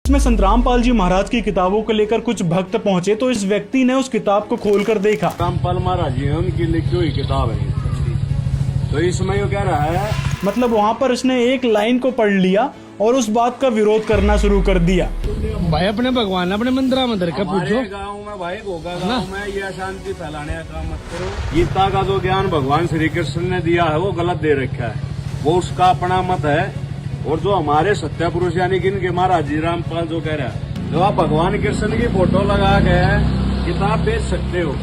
इसमें संत रामपाल जी महाराज की किताबों को लेकर कुछ भक्त पहुंचे तो इस व्यक्ति ने उस किताब को खोलकर देखा। रामपाल महाराज जी उनकी लिखी हुई किताब है, तो इसमें ये कह रहा है, मतलब वहाँ पर उसने एक लाइन को पढ़ लिया और उस बात का विरोध करना शुरू कर दिया। भाई अपने भगवान अपने मंदिर का पूछो। गाँव में भाई गोगा गाँव में ये अशांति फैलाने का काम मत करो। गीता का जो ज्ञान भगवान श्री कृष्ण ने दिया है वो गलत दे रखा है, वो उसका अपना मत है। और जो हमारे सत्य पुरुष यानी कि इनके महाराज जी रामपाल जो कह रहा है, जो आप भगवान कृष्ण की फोटो लगा के किताब बेच सकते हो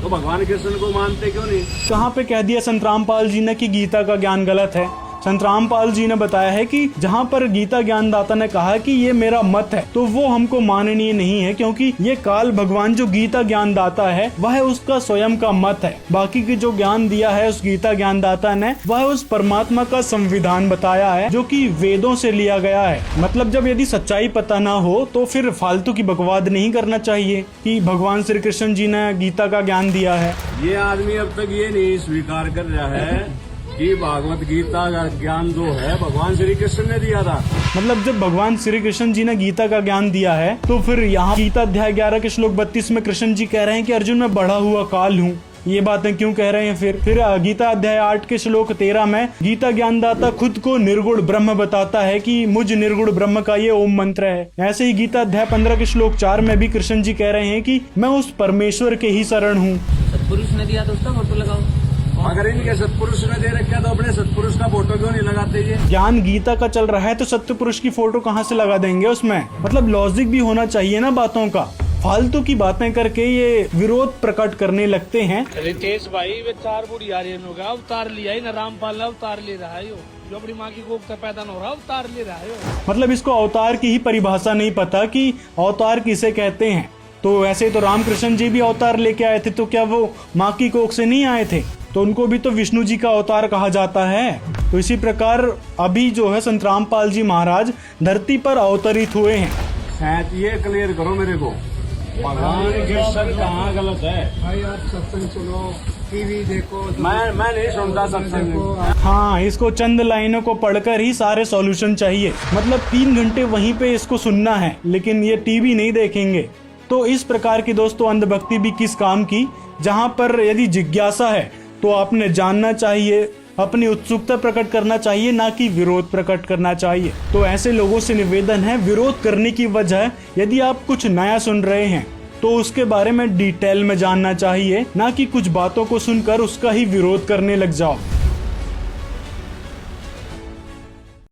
तो भगवान कृष्ण को मानते क्यों नहीं? कहाँ पे कह दिया संत रामपाल जी ने कि गीता का ज्ञान गलत है। संत रामपाल जी ने बताया है कि जहाँ पर गीता ज्ञानदाता ने कहा कि ये मेरा मत है तो वो हमको माननीय नहीं है, क्योंकि ये काल भगवान जो गीता ज्ञानदाता है वह उसका स्वयं का मत है। बाकी की जो ज्ञान दिया है उस गीता ज्ञानदाता ने वह उस परमात्मा का संविधान बताया है जो कि वेदों से लिया गया है। मतलब जब यदि सच्चाई पता ना हो तो फिर फालतू की बकवाद नहीं करना चाहिए कि भगवान श्री कृष्ण जी ने गीता का ज्ञान दिया है। ये आदमी अब तक ये नहीं स्वीकार कर रहा है कि भागवत गीता का ज्ञान जो है भगवान श्री कृष्ण ने दिया था। मतलब जब भगवान श्री कृष्ण जी ने गीता का ज्ञान दिया है तो फिर यहाँ गीता अध्याय 11 के श्लोक 32 में कृष्ण जी कह रहे हैं कि अर्जुन मैं बढ़ा हुआ काल हूँ। ये बातें क्यों कह रहे हैं? फिर गीता अध्याय 8 के श्लोक 13 में गीता ज्ञानदाता खुद को निर्गुण ब्रह्म बताता है कि मुझ निर्गुण ब्रह्म का ये ओम मंत्र है। ऐसे ही गीता अध्याय 15 के श्लोक 4 में भी कृष्ण जी कह रहे हैं कि मैं उस परमेश्वर के ही शरण हूँ। सतपुरुष ने दिया तो उसका फोटो लगाओ। अगर इनके सतपुरुष ने दे रखा तो अपने सतपुरुष का फोटो क्यों नहीं लगाते? ये ज्ञान गीता का चल रहा है तो सत्य पुरुष की फोटो कहाँ से लगा देंगे उसमें? मतलब लॉजिक भी होना चाहिए ना बातों का। फालतू की बातें करके ये विरोध प्रकट करने लगते हैं। रितेश भाई वे 4 बूढ़ी आ रही है, अवतार लिया ही ना रामपाल अवतार ले रहा है, जो अपनी माँ की कोख से पैदा न हो रहा अवतार ले रहा है। मतलब इसको अवतार की ही परिभाषा नहीं पता कि अवतार किसे कहते हैं। तो ऐसे तो रामकृष्ण जी भी अवतार लेके आए थे, तो क्या वो माँ की कोख से नहीं आए थे? तो उनको भी तो विष्णु जी का अवतार कहा जाता है। तो इसी प्रकार अभी जो है संत रामपाल जी महाराज धरती पर अवतरित हुए हैं। शायद ये क्लियर करो मेरे को, भगवान कृष्ण कहाँ गलत है? भाई आप सत्संग सुनो, टीवी देखो। मैं नहीं सुनता सत्संग। हाँ, इसको चंद लाइनों को पढ़कर ही सारे सॉल्यूशन चाहिए। मतलब 3 घंटे वहीं पे इसको सुनना है, लेकिन ये टीवी नहीं देखेंगे। तो इस प्रकार की दोस्तों अंधभक्ति भी किस काम की? जहाँ पर यदि जिज्ञासा है तो आपने जानना चाहिए, अपनी उत्सुकता प्रकट करना चाहिए, ना कि विरोध प्रकट करना चाहिए। तो ऐसे लोगों से निवेदन है, विरोध करने की वजह यदि आप कुछ नया सुन रहे हैं तो उसके बारे में डिटेल में जानना चाहिए, ना कि कुछ बातों को सुनकर उसका ही विरोध करने लग जाओ।